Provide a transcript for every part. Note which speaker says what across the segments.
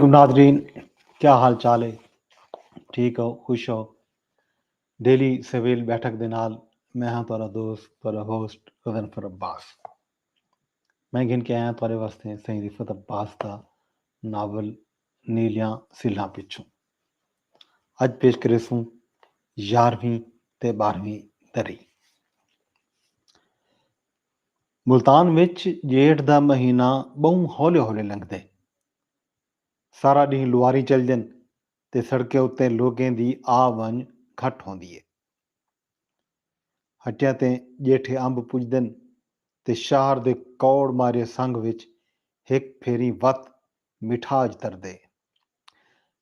Speaker 1: Nadreen, क्या हाल चाल है? ठीक हो, खुश हो? डेली सवेल बैठक दे नाल मैं हाँ तुहारा दोस्त, तुहारा होस्ट गज़नफर अब्बास। मैं गिन के आया तुहारे वास्ते सईं रिफत अब्बास का नावल नीलियां सिल्हां पिछों। अज पेश करे सूं 11वीं ते 12वीं दरी। मुल्तान विच जेठ दा महीना बहु हौले हौले लंघदे। सारा ॾींहुं लुआरी चलजन ते सड़कें उत्ते लोकें दी आ वंञ घट होंदी है। हटिया ते जेठे अंब पुजदन ते शहर दे कौड़ मारे संग विच हिक फेरी वत मिठाज तरदे।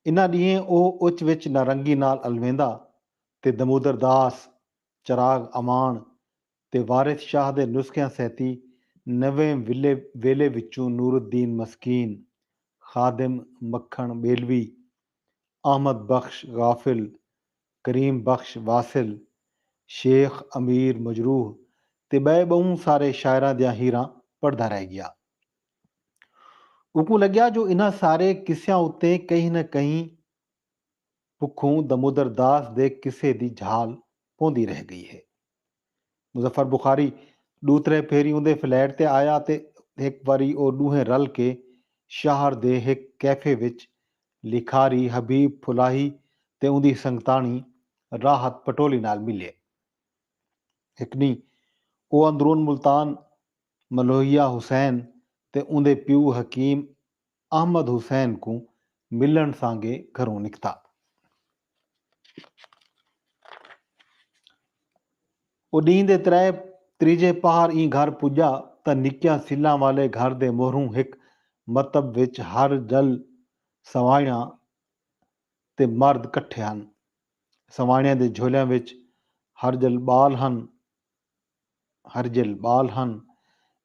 Speaker 1: इन्हां ॾींहें ਉਹ ਉੱਚ ਵਿੱਚ ਨਾਰੰਗੀ ਨਾਲ ਅਲਵੇਂਦਾ ਤੇ ਦਮੋਦਰ ਦਾਸ, ਚਰਾਗ ਅਮਾਨ ਤੇ ਵਾਰਿਸ ਸ਼ਾਹ ਦੇ ਨੁਸਖਿਆਂ ਸਹਿਤੀ ਨਵੇਂ ਵੇਲੇ ਵਿੱਚੋਂ ਨੂਰੁੱਦੀਨ ਮਸਕੀਨ, ਖਾਦਿਮ ਮੱਖਣ ਬੇਲਵੀ, ਅਹਿਮਦ ਬਖਸ਼ ਗਾਫਿਲ, ਕਰੀਮ ਬਖਸ਼ ਵਾਸਿਲ, ਸ਼ੇਖ ਅਮੀਰ ਮਜਰੂਹ ਤੇ ਬੈ ਬਹੁ ਸਾਰੇ ਸ਼ਾਇਰਾਂ ਦੀਆਂ ਹੀਰਾਂ ਪੜ੍ਹਦਾ ਰਹਿ ਗਿਆ। ਉਕੂ ਲੱਗਿਆ ਜੋ ਇਹਨਾਂ ਸਾਰੇ ਕਿੱਸਿਆਂ ਉੱਤੇ ਕहीं ਨਾ ਕहीं ਭੁੱਖੋਂ ਦਮੋਦਰ ਦਾਸ ਦੇ ਕਿਸੇ ਦੀ ਝਾਲ ਪੌਂਦੀ ਰਹਿ ਗਈ ਹੈ। ਮੁਜ਼ੱਫਰ ਬੁਖਾਰੀ ਦੂਸਰੇ ਫੇਰੀ ਉਹਦੇ ਫਲੈਟ ਤੇ ਆਇਆ ਤੇ ਇੱਕ ਵਾਰੀ ਉਹ ਦੋਹੇ ਰਲ ਕੇ ਸ਼ਹਿਰ ਦੇ ਇੱਕ ਕੈਫੇ ਵਿੱਚ ਲਿਖਾਰੀ ਹਬੀਬ ਫੁਲਾਹੀ ਤੇ ਉਹਦੀ ਸੰਗਤਾਣੀ ਰਾਹਤ ਪਟੋਲੀ ਨਾਲ ਮਿਲੇ। ਇਕਨੀ ਉਹ ਅੰਦਰੂਨ ਮੁਲਤਾਨ ਮਲੋਹੀਆ ਹੁਸੈਨ ਤੇ ਉਹਦੇ ਪਿਓ ਹਕੀਮ ਅਹਿਮਦ ਹੁਸੈਨ को ਮਿਲਣ ਸਾਂਗੇ ਘਰੋਂ ਨਿਕਤਾ। ਉਹ ॾींहं ਦੇ ਤੀਜੇ ਪਹਾਰ ਹੀ ਘਰ ਪੁੱਜਾ ਤਾਂ ਨਿੱਕਿਆਂ ਸਿੱਲਾਂ ਵਾਲੇ ਘਰ ਦੇ ਮੋਹਰੋਂ ਇੱਕ ਮਤਬ ਵਿੱਚ ਹਰ ਜਲ ਸਵਾਈਆਂ ਤੇ ਮਰਦ ਇਕੱਠੇ ਹਨ। ਸਵਾਣਿਆਂ ਦੇ ਝੋਲਿਆਂ ਵਿੱਚ ਹਰਜਲ ਬਾਲ ਹਨ।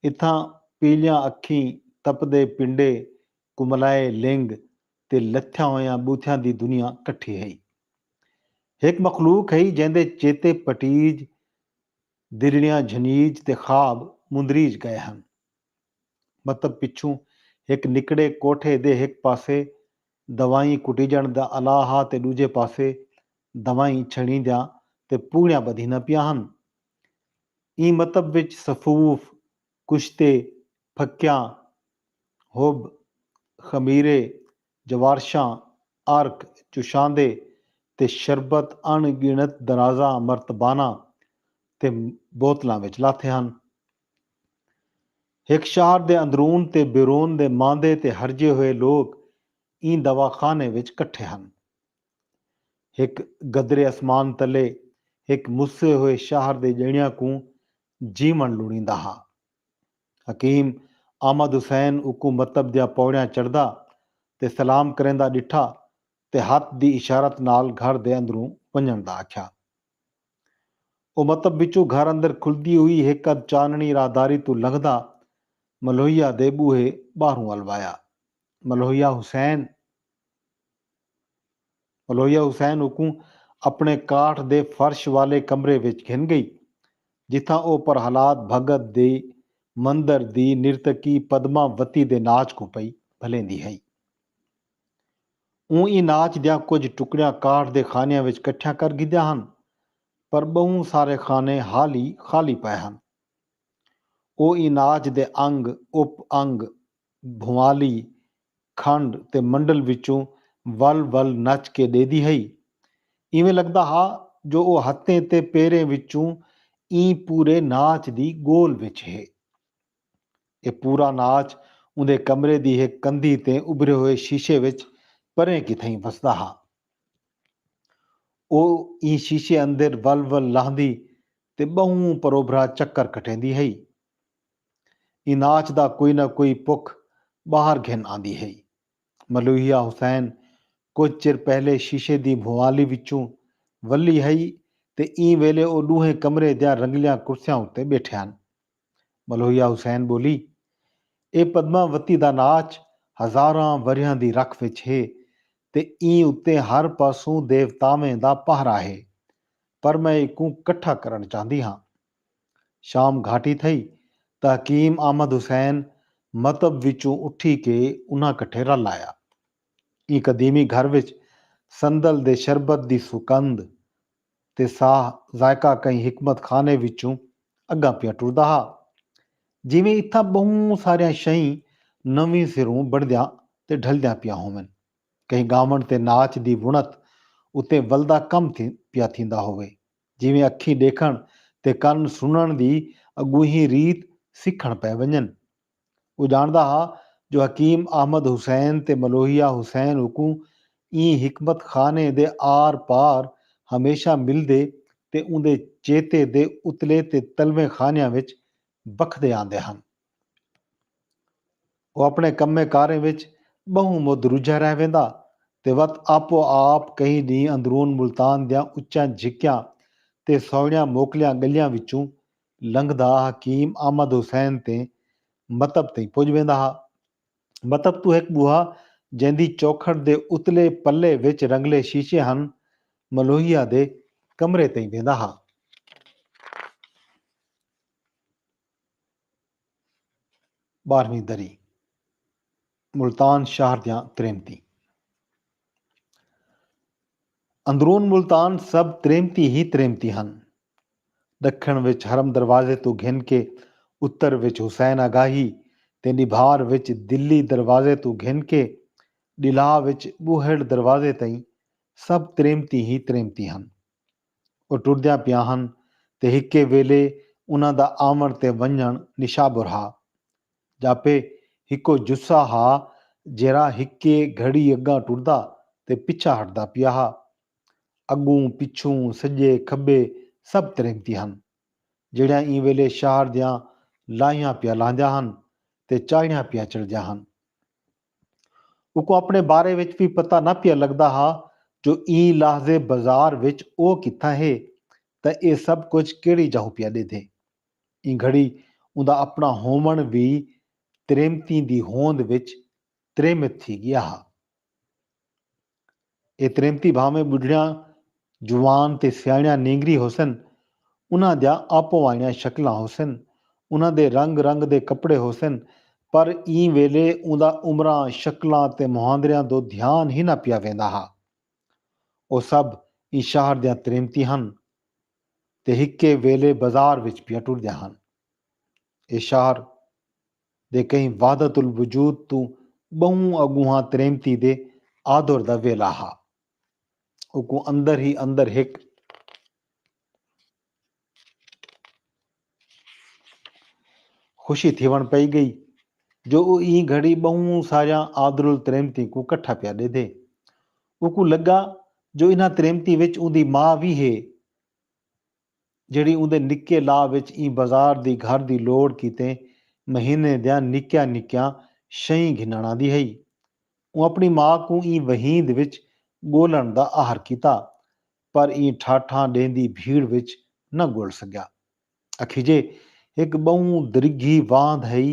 Speaker 1: ਇੱਥਾਂ ਪੀਲੀਆਂ ਅੱਖੀਂ ਤਪਦੇ ਪਿੰਡੇ, ਕੁਮਲਾਏ ਲਿੰਗ ਤੇ ਲੱਥਿਆ ਹੋਇਆਂ ਬੂਥਿਆਂ ਦੀ ਦੁਨੀਆ ਇਕੱਠੀ ਹੈ। ਇੱਕ ਮਖਲੂਕ ਹੈ ਜਿਹਦੇ ਚੇਤੇ ਪਟੀਜ, ਦਿਲੜੀਆਂ ਝਨੀਜ ਤੇ ਖਾਬ ਮੁੰਦਰੀਜ ਗਏ ਹਨ। ਮਤਲਬ ਪਿੱਛੋਂ ਇੱਕ ਨਿਕੜੇ ਕੋਠੇ ਦੇ ਇੱਕ ਪਾਸੇ ਦਵਾਈ ਕੁਟੀਜਣ ਦਾ ਅਲਾਹਾ ਤੇ ਦੂਜੇ ਪਾਸੇ ਦਵਾਈ ਛਣੀਂਦਿਆਂ ਤੇ ਪੂਣੀਆਂ ਬਧੀਆਂ ਪਿਆ ਹਨ। ਇਹ ਮਤਲਬ ਵਿੱਚ ਸਫੂਫ, ਕੁਸ਼ਤੇ, ਫੱਕਿਆਂ, ਹੁਬ, ਖਮੀਰੇ, ਜਵਾਰਸ਼ਾਂ, ਅਰਕ, ਚੁਸ਼ਾਂਦੇ ਤੇ ਸ਼ਰਬਤ ਅਣਗਿਣਤ ਦਰਾਜ਼ਾ ਮਰਤਬਾਨਾਂ ਤੇ ਬੋਤਲਾਂ ਵਿੱਚ ਲਾਥੇ ਹਨ। ਇੱਕ ਸ਼ਹਿਰ ਦੇ ਅੰਦਰੂਨ ਤੇ ਬਿਰੂਨ ਦੇ ਮਾਂਦੇ ਤੇ ਹਰਜੇ ਹੋਏ ਲੋਕ ਇਹ ਦਵਾਖਾਨੇ ਵਿੱਚ ਇਕੱਠੇ ਹਨ। ਇੱਕ ਗਦਰੇ ਅਸਮਾਨ ਤਲੇ ਇੱਕ ਮੁੱਸੇ ਹੋਏ ਸ਼ਹਿਰ ਦੇ ਜਣਿਆਂ ਨੂੰ ਜੀਵਨ ਲੁੜੀਂਦਾ ਹਾਂ। ਹਕੀਮ ਅਹਿਮਦ ਹੁਸੈਨ ਉਕੂ ਮਤਬ ਦੀਆਂ ਪੌੜੀਆਂ ਚੜ੍ਹਦਾ ਤੇ ਸਲਾਮ ਕਰੇਂਦਾ ਡਿੱਠਾ ਤੇ ਹੱਥ ਦੀ ਇਸ਼ਾਰਤ ਨਾਲ ਘਰ ਦੇ ਅੰਦਰੋਂ ਵੰਝਣ ਦਾ ਆਖਿਆ। ਉਹ ਮਤਬ ਵਿੱਚੋਂ ਘਰ ਅੰਦਰ ਖੁੱਲਦੀ ਹੋਈ ਇੱਕ ਅੱਧ ਚਾਨਣੀ ਰਾਹਦਾਰੀ ਤੋਂ ਲੰਘਦਾ ਮਲੋਹੀਆ ਦੇ ਬੂਹੇ ਬਾਹਰੋਂ ਅਲਵਾਇਆ। ਮਲੋਹੀਆ ਹੁਸੈਨ ਉਕੂ ਆਪਣੇ ਕਾਠ ਦੇ ਫਰਸ਼ ਵਾਲੇ ਕਮਰੇ ਵਿੱਚ ਘਿਨ ਗਈ, ਜਿੱਥਾਂ ਉਹ ਪ੍ਰਹਲਾਦ ਭਗਤ ਦੇ ਮੰਦਰ ਦੀ ਨਿਰਤਕੀ ਪਦਮਾਵਤੀ ਦੇ ਨਾਚ ਕੋ ਪਈ ਭਲੇਂਦੀ ਹੈ। ਉਹ ਇਹ ਨਾਚ ਦੀਆਂ ਕੁਝ ਟੁਕੜਿਆਂ ਕਾਠ ਦੇ ਖਾਨਿਆਂ ਵਿੱਚ ਇਕੱਠਿਆਂ ਕਰ ਗਿੱਧਿਆ ਹਨ, ਪਰ ਬਹੁ ਸਾਰੇ ਖਾਨੇ ਹਾਲ ਹੀ ਖਾਲੀ ਪਏ ਹਨ। ਉਹ ਇਹ ਨਾਚ ਦੇ ਅੰਗ, ਉਪ ਅੰਗ, ਭੁਆਲੀ, ਖੰਡ ਤੇ ਮੰਡਲ ਵਿੱਚੋਂ ਵੱਲ ਨੱਚ ਕੇ ਦੇਦੀ ਹੈ। ਇਵੇਂ ਲੱਗਦਾ ਹਾ ਜੋ ਉਹ ਹੱਥਾਂ ਤੇ ਪੈਰਾਂ ਵਿੱਚੋਂ ਇਹ ਪੂਰੇ ਨਾਚ ਦੀ ਗੋਲ ਵਿੱਚ ਹੈ। ਇਹ ਪੂਰਾ ਨਾਚ ਉਹਦੇ ਕਮਰੇ ਦੀ ਇੱਕ ਕੰਧੀ ਤੇ ਉਭਰੇ ਹੋਏ ਸ਼ੀਸ਼ੇ ਵਿੱਚ ਪਰੇ ਕਿਥਈ ਵਸਦਾ ਹਾ। ਉਹ ਇਹ ਸ਼ੀਸ਼ੇ ਅੰਦਰ ਵੱਲ ਲਾਹਦੀ ਤੇ ਬਹੁ ਪਰੋਭਰਾ ਚੱਕਰ ਕਟੇਂਦੀ ਹੈ। ਇਹ ਨਾਚ ਦਾ ਕੋਈ ਨਾ ਕੋਈ ਭੁੱਖ ਬਾਹਰ ਘਿਨ ਆਂਦੀ ਹੈ। ਮਲੋਹੀਆ ਹੁਸੈਨ ਕੁਝ ਚਿਰ ਪਹਿਲੇ ਸ਼ੀਸ਼ੇ ਦੀ ਭੁਆਲੀ ਵਿੱਚੋਂ ਵੱਲੀ ਹੈ ਤੇ ਇਹ ਵੇਲੇ ਉਹ ਦੋਹੇ ਕਮਰੇ ਦੀਆਂ ਰੰਗਲੀਆਂ ਕੁਰਸੀਆਂ ਉੱਤੇ ਬੈਠੇ ਹਨ। ਮਲੋਹੀਆ ਹੁਸੈਨ ਬੋਲੀ, ਇਹ ਪਦਮਾਵਤੀ ਦਾ ਨਾਚ ਹਜ਼ਾਰਾਂ ਵਰਿਆਂ ਦੀ ਰੱਖ ਵਿੱਚ ਹੈ ਤੇ ਇਹ ਉੱਤੇ ਹਰ ਪਾਸੋਂ ਦੇਵਤਾਵਾਂ ਦਾ ਪਹਰਾ ਹੈ, ਪਰ ਮੈਂ ਇਕੂ ਇਕੱਠਾ ਕਰਨ ਚਾਹੁੰਦੀ ਹਾਂ। ਸ਼ਾਮ ਘਾਟੀ ਥਈ ਤਾਂ ਹਕੀਮ ਅਹਿਮਦ ਹੁਸੈਨ ਮਤਬ ਵਿੱਚੋਂ ਉੱਠੀ ਕੇ ਉਹਨਾਂ ਇਕੱਠੇ ਰਲ ਆਇਆ। ਇਹ ਕਦੀਮੀ ਘਰ ਵਿੱਚ ਸੰਦਲ ਦੇ ਸ਼ਰਬਤ ਦੀ ਸੁਗੰਧ ਤੇ ਸਾਹ ਜ਼ਾਇਕਾ ਕਈ ਹਕਮਤ ਖਾਨੇ ਵਿੱਚੋਂ ਅੱਗਾ ਪਿਆ ਟੁਰਦਾ ਹਾ। ਜਿਵੇਂ ਇੱਥਾਂ ਬਹੁਤ ਸਾਰੀਆਂ ਸ਼ਈ ਨਵੀਂ ਸਿਰੋਂ ਬਣਦਿਆਂ ਤੇ ਢਲਦਿਆਂ ਪਿਆ ਹੋਵਨ। ਕਈ ਗਾਵਣ ਤੇ ਨਾਚ ਦੀ ਵੁਣਤ ਉੱਤੇ ਵਲਦਾ ਕੰਮ ਪਿਆ ਥੀਂਦਾ ਹੋਵੇ। ਜਿਵੇਂ ਅੱਖੀ ਦੇਖਣ ਤੇ ਕੰਨ ਸੁਣਨ ਦੀ ਅਗੂਹੀ ਰੀਤ ਸਿੱਖਣ ਪੈ ਵञनि। ਉਹ ਜਾਣਦਾ ਹਾ ਜੋ ਹਕੀਮ ਅਹਿਮਦ ਹੁਸੈਨ ਤੇ ਮਲੋਹੀਆ ਹੁਸੈਨ ਉਕੂ ई हिकमत खाने ਦੇ ਆਰ ਪਾਰ ਹਮੇਸ਼ਾ ਮਿਲਦੇ ਤੇ ਉਹਦੇ ਚੇਤੇ ਦੇ ਉਤਲੇ ਤੇ ਤਲਵੇਂ ਖਾਨਿਆਂ ਵਿੱਚ ਬਖਦੇ ਆਉਂਦੇ ਹਨ। ਉਹ ਆਪਣੇ ਕੰਮੇ ਕਾਰੇ ਵਿੱਚ ਬਹੁ ਮੁੱਧ ਰੁੱਝਿਆ ਰਹਿ ਵੇਂਦਾ ਤੇ ਵਤ ਆਪੋ ਆਪ ਕਈ ਦੀ ਅੰਦਰੂਨ ਮੁਲਤਾਨ ਦੀਆਂ ਉੱਚਾ ਝਿੱਕਿਆਂ ਤੇ ਸੌਣਿਆਂ ਮੋਕਲਿਆਂ ਗਲੀਆਂ ਵਿੱਚੋਂ ਲੰਘਦਾ ਹਕੀਮ ਅਹਿਮਦ ਹੁਸੈਨ ਤੇ ਮਤਬ ਤੇ ਪੁੱਜ ਵੇਂਦਾ ਹਾ। ਮਤਬ ਤੋਂ ਇੱਕ ਬੂਹਾ ਜੈਂਦੀ ਚੌਖੜ ਦੇ ਉਤਲੇ ਪੱਲੇ ਵਿੱਚ ਰੰਗਲੇ ਸ਼ੀਸ਼ੇ ਹਨ, ਮਲੋਹੀਆ ਦੇ ਕਮਰੇ ਤੇ ਵੇਂਦਾ ਹਾ। ਬਾਰਵੀਂ ਦਰੀ ਮੁਲਤਾਨ ਸ਼ਹਿਰ ਦੀਆਂ ਤ੍ਰੇਮਤੀ। ਅੰਦਰੂਨ ਮੁਲਤਾਨ ਸਭ ਤ੍ਰੇਮਤੀ ਹੀ ਤ੍ਰੇਮਤੀ ਹਨ। ਦੱਖਣ ਵਿੱਚ ਹਰਮ ਦਰਵਾਜ਼ੇ ਤੋਂ ਘਿਣ ਕੇ ਉੱਤਰ ਵਿੱਚ ਹੁਸੈਨ ਆਗਾਹੀ ਤੇ ਨਿਭਾਰ ਵਿੱਚ ਦਿੱਲੀ ਦਰਵਾਜ਼ੇ ਤੋਂ ਘਿਣ ਕੇ ਡਿਲਾਹ ਵਿੱਚ ਬੂਹੜ ਦਰਵਾਜ਼ੇ ਤਾਈਂ ਸਭ ਤ੍ਰੇਮਤੀ ਹੀ ਤ੍ਰੇਮਤੀ ਹਨ। ਉਹ ਟੁਰਦਿਆਂ ਪਿਆ ਹਨ ਤੇ ਹਿੱਕੇ ਵੇਲੇ ਉਹਨਾਂ ਦਾ ਆਵਣ ਤੇ ਵੰਝਣ ਨਿਸ਼ਾਬੁਰ ਹਾ। ਜਾਪੇ हिको जुस्सा हा जहिड़ा हिके घड़ी अॻां टुरदा ते पिछा हटदा पिया हा। अॻूं पिछूं सॼे खॿे सभु तरेमती ਹਨ ਜਿਹੜਿਆਂ ई ਵੇਲੇ ਸ਼ਹਿਰ ਦੀਆਂ ਲਾਹੀਆਂ ਪਿਆ ਲਾਂਘਦਿਆਂ ਹਨ ਤੇ ਚਾੜੀਆਂ ਪਿਆ ਚੜ੍ਹਦਿਆਂ ਹਨ। ਉਕੋ ਆਪਣੇ ਬਾਰੇ ਵਿੱਚ ਵੀ ਪਤਾ ਨਾ ਪਿਆ ਲੱਗਦਾ ਹਾ ਜੋ ई ਲਾਹਜ਼ੇ ਬਾਜ਼ਾਰ ਵਿੱਚ ਉਹ ਕਿੱਥਾਂ ਹੈ ਤਾਂ ਇਹ ਸਭ ਕੁਝ ਕਿਹੜੀ ਜਾਹੂ ਪਿਆ ॾਿਠੇ। ई ਘੜੀ ਉਹਦਾ ਆਪਣਾ ਹੋਵਣ ਵੀ ਤ੍ਰੇਮਤੀ ਦੀ ਹੋਂਦ ਵਿੱਚ ਤ੍ਰੇਮਿਤ ਥੀ ਗਿਆ ਹਾ। ਇਹ ਤ੍ਰੇਮਤੀ ਭਾਵੇਂ ਬੁੱਢੜਿਆਂ ਜਵਾਨ ਤੇ ਸਿਆਣਿਆਂ ਨੀਂਗਰੀ ਹੁਸਨ, ਉਹਨਾਂ ਦੀਆਂ ਆਪੋ ਵਾਈਆਂ ਸ਼ਕਲਾਂ ਹੁਸਨ, ਉਹਨਾਂ ਦੇ ਰੰਗ ਰੰਗ ਦੇ ਕੱਪੜੇ ਹੁਸਨ, ਪਰ ई ਵੇਲੇ ਉਹਦਾ ਉਮਰਾਂ ਸ਼ਕਲਾਂ ਤੇ ਮੁਹਾਂਦਰਿਆਂ ਤੋਂ ਧਿਆਨ ਹੀ ਨਾ ਪਿਆ ਵੇਂਦਾ ਹਾ। ਉਹ ਸਭ ई ਸ਼ਹਿਰ ਦੀਆਂ ਤ੍ਰੇਮਤੀ ਹਨ ਤੇ ਹਿੱਕੇ ਵੇਲੇ ਬਾਜ਼ਾਰ ਵਿੱਚ ਪਿਆ ਟੁਰਦਿਆਂ ਹਨ। ਇਹ ਸ਼ਹਿਰ ਦੇ ਕਈ ਵਾਹਦਤੁਲ ਵਜੂਦ ਤੋਂ ਬਹੁ ਅਗੂਹਾਂ ਤ੍ਰੇਮਤੀ ਦੇ ਆਦਰ ਦਾ ਵੇਲਾ ਹਾ। ਉਕੋ ਅੰਦਰ ਹੀ ਅੰਦਰ हिक खुशी थिवण पई गई जो ई घड़ी बहु सारिया आदरुल तरेमती को कट्ठा पिया ॾिठे। उकू लॻा जो इन्हां तरेमती विच ਉਹਦੀ ਮਾਂ ਵੀ ਹੈ ਜਿਹੜੀ ਉਹਦੇ ਨਿੱਕੇ ਲਾਹ ਵਿੱਚ ई ਬਾਜ਼ਾਰ ਦੀ ਘਰ ਦੀ ਲੋੜ ਕੀਤੇ ਮਹੀਨੇ ਦਿਆਂ ਨਿੱਕਿਆਂ ਨਿੱਕਿਆਂ ਸ਼ਈ ਘਿਨਣ ਆਂਦੀ ਹੈ। ਉਹ ਆਪਣੀ ਮਾਂ को ई ਵਹੀਦ ਵਿੱਚ ਗੋਲਣ ਦਾ ਆਹਰ ਕੀਤਾ ਪਰ ई ਠਾਠਾਂ ॾੇਂਦੀ ਭੀੜ ਵਿੱਚ न ॻोल्ह सघिया। अखिजे हिकु ॿहू दरिघी वांध हई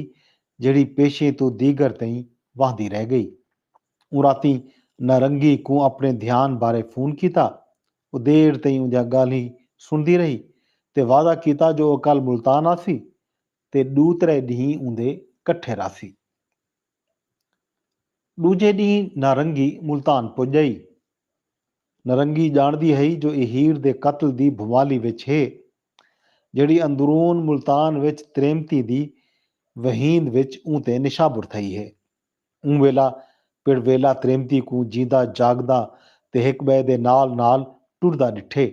Speaker 1: जहिड़ी पेशे तो दीगर ताईं वांदी रह गई। ਉਹ ਰਾਤੀ ਨਾਰੰਗੀ को ਆਪਣੇ ध्यान बारे फोन ਕੀਤਾ। ਉਹ ਦੇਰ ਤਾईं ਉਹਦੀਆਂ ਗਾਲੀਂ ਸੁਣਦੀ ਰਹੀ ਤੇ ਵਾਅਦਾ ਕੀਤਾ ਜੋ ਉਹ ਕੱਲ ਮੁਲਤਾਨ ਆਸੀ ਤੇ ਦੂਤਰੇ ॾींहुं ਉਹਦੇ ਇਕੱਠੇ ਰਾਸੀ। ਦੂਜੇ ॾींहुं ਨਾਰੰਗੀ ਮੁਲਤਾਨ ਪੁੱਜ ਗਈ। ਨਾਰੰਗੀ ਜਾਣਦੀ ਹੈ ਜੋ ਇਹ ਹੀਰ ਦੇ ਕਤਲ ਦੀ ਭੁਮਾਲੀ ਵਿੱਚ ਹੈ ਜਿਹੜੀ ਅੰਦਰੂਨ ਮੁਲਤਾਨ ਵਿੱਚ ਤ੍ਰੇਮਤੀ ਦੀ ਵਹੀਂਦ ਵਿੱਚ ਉਹ ਤੇ ਨਿਸ਼ਾਬੁਰ ਥਈ ਹੈ। ਉਹ ਵੇਲਾ ਪਿੜ ਵੇਲਾ ਤ੍ਰੇਮਤੀ को ਜੀਂਦਾ ਜਾਗਦਾ ਤੇ ਇੱਕ ਬੈ ਦੇ ਨਾਲ ਨਾਲ ਟੁਰਦਾ ਡਿੱਠੇ।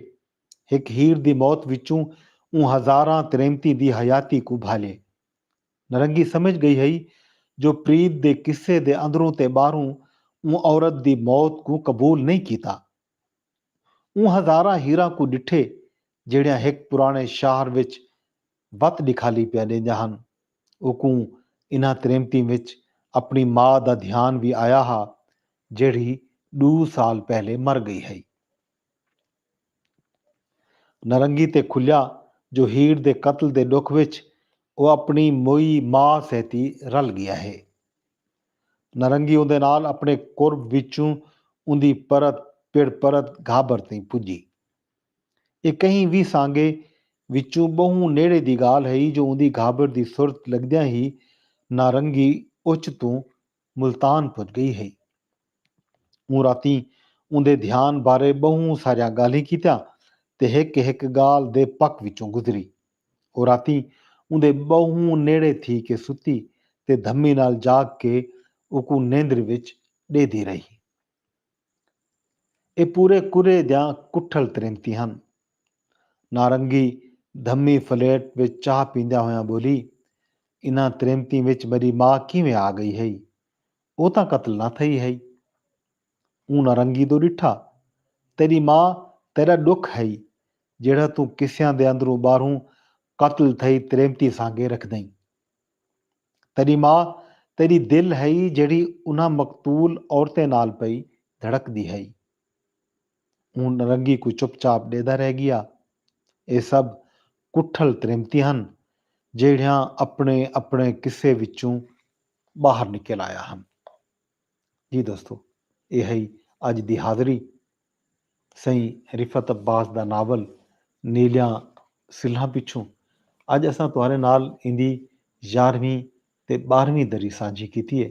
Speaker 1: ਇੱਕ ਹੀਰ ਦੀ ਮੌਤ ਵਿੱਚੋਂ ਉਹ ਹਜ਼ਾਰਾਂ ਤ੍ਰੇਮਤੀ ਦੀ ਹਯਾਤੀ को ਭਾਲੇ। ਨਾਰੰਗੀ ਸਮਝ ਗਈ ਹੈ ਜੋ ਪ੍ਰੀਤ ਦੇ ਕਿੱਸੇ ਦੇ ਅੰਦਰੋਂ ਤੇ ਬਾਹਰੋਂ ਉਹ ਔਰਤ ਦੀ ਮੌਤ को ਕਬੂਲ ਨਹੀਂ ਕੀਤਾ। ਉਹ ਹਜ਼ਾਰਾਂ ਹੀਰਾਂ को ਡਿੱਠੇ ਜਿਹੜਿਆਂ ਇੱਕ ਪੁਰਾਣੇ ਸ਼ਹਿਰ ਵਿੱਚ ਵਤ ਦਿਖਾਲੀ ਪਿਆ ॾींदा ਹਨ। ਉਕੂ ਇਨ੍ਹਾਂ ਤ੍ਰੇਮਤੀ ਵਿੱਚ ਆਪਣੀ ਮਾਂ ਦਾ ਧਿਆਨ ਵੀ ਆਇਆ ਹਾ ਜਿਹੜੀ 2 ਸਾਲ ਪਹਿਲੇ ਮਰ ਗਈ ਹੈ। ਨਾਰੰਗੀ ਤੇ ਖੁੱਲਿਆ ਜੋ ਹੀਰ ਦੇ ਕਤਲ ਦੇ ਦੁੱਖ ਵਿੱਚ ਉਹ ਆਪਣੀ ਮੋਈ ਮਾਂ ਸਹਿਤੀ ਰਲ ਗਿਆ ਹੈ। ਨਾਰੰਗੀ ਉਹਦੇ ਨਾਲ ਆਪਣੇ ਕੁਰਬ ਵਿੱਚੋਂ ਉਹਦੀ ਪਰਤ ਪਿੜ ਪਰਤ ਘਾਬਰ ਤੇ ਪੁੱਜੀ। ਇਹ ਕਹੀਂ ਵੀ ਸਾਂਗੇ ਵਿੱਚੋਂ ਬਹੁ ਨੇੜੇ ਦੀ ਗਾਲ ਹੈ ਜੋ ਉਹਦੀ ਘਾਬਰ ਦੀ ਸੁਰਤ ਲੱਗਦਿਆਂ ਹੀ ਨਾਰੰਗੀ ਉੱਚ ਤੋਂ ਮੁਲਤਾਨ ਪੁੱਜ ਗਈ ਹੈ। ਉਹ ਰਾਤੀ ਉਹਦੇ ਧਿਆਨ ਬਾਰੇ ਬਹੁਤ ਸਾਰੀਆਂ ਗਾਲਾਂ ਕੀਤੀਆਂ ਤੇ ਇੱਕ ਗਾਲ ਦੇ ਪੱਕ ਵਿੱਚੋਂ ਗੁਜ਼ਰੀ। ਉਹ ਰਾਤੀ ਉਹਦੇ ਬਹੁਤ ਨੇੜੇ ਥੀ ਕੇ ਸੁੱਤੀ ਤੇ ਧੰਮੀ ਨਾਲ ਜਾਗ ਕੇ ਉਹ ਨੀਂਦਰ ਵਿੱਚ ਡੇਦੀ ਰਹੀ। ਇਹ ਪੂਰੇ ਕੁਰੇ ਦੀਆਂ ਕੁੱਠਲ ਤ੍ਰਿਮਤੀ ਹਨ। ਨਾਰੰਗੀ ਧੰਮੀ ਫਲੇਟ ਵਿੱਚ ਚਾਹ ਪੀਂਦਿਆਂ ਹੋਇਆਂ ਬੋਲੀ, ਇਹਨਾਂ ਤ੍ਰਿਮਤੀ ਵਿੱਚ ਮੇਰੀ ਮਾਂ ਕਿਵੇਂ ਆ ਗਈ ਹੈ? ਉਹ ਤਾਂ ਕਤਲ ਨਾ ਥਈ ਹੈ। ਉਹ ਨਾਰੰਗੀ ਤੋਂ ਡਿੱਠਾ, ਤੇਰੀ ਮਾਂ ਤੇਰਾ ਦੁੱਖ ਹੈ ਜਿਹੜਾ ਤੂੰ ਕਿਸਿਆਂ ਦੇ ਅੰਦਰੋਂ ਬਾਹਰੋਂ ਕਤਲ ਥਈ ਤ੍ਰਿਮਤੀ ਸਾਂਗੇ ਰੱਖਦਈ। ਤੇਰੀ ਮਾਂ ਤੇਰੀ ਦਿਲ ਹੈ ਜਿਹੜੀ ਉਹਨਾਂ ਮਕਤੂਲ ਔਰਤੇ ਨਾਲ ਪਈ ਧੜਕਦੀ ਹੈ। ਉਹ ਨਾਰੰਗੀ ਕੋ ਚੁੱਪਚਾਪ ਡੇਦਾ ਰਹਿ ਗਿਆ। ਇਹ ਸਭ ਕੁੱਠਲ ਤ੍ਰਿਮਤੀ ਹਨ ਜਿਹੜੀਆਂ ਆਪਣੇ ਆਪਣੇ ਕਿੱਸੇ ਵਿੱਚੋਂ ਬਾਹਰ ਨਿਕਲ ਆਇਆ ਹਨ। ਜੀ ਦੋਸਤੋ, ਇਹ ਹੈ ਅੱਜ ਦੀ ਹਾਜ਼ਰੀ ਸਹੀ ਰਿਫਤ ਅब्बास ਦਾ ਨਾਵਲ ਨੀਲਿਆਂ ਸਿੱਲਾਂ ਪਿੱਛੋਂ। ਅੱਜ ਅਸਾਂ ਤੁਹਾਡੇ ਨਾਲ ਇਹਦੀ 11ਵੀਂ ਤੇ 12ਵੀਂ ਦਰੀ ਸਾਂਝੀ ਕੀਤੀ ਹੈ।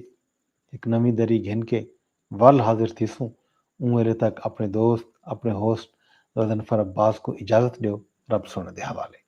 Speaker 1: ਇੱਕ ਨਵੀਂ ਦਰੀ ਘਿਨ ਕੇ ਵੱਲ ਹਾਜ਼ਰ ਥੀसूं। ਉਮਰੇ ਤੱਕ ਆਪਣੇ ਦੋਸਤ, ਆਪਣੇ ਹੋਸਟ रज़नफ़र अब्बास को इजाज़त ॾियो। रब सुण दे हवाले।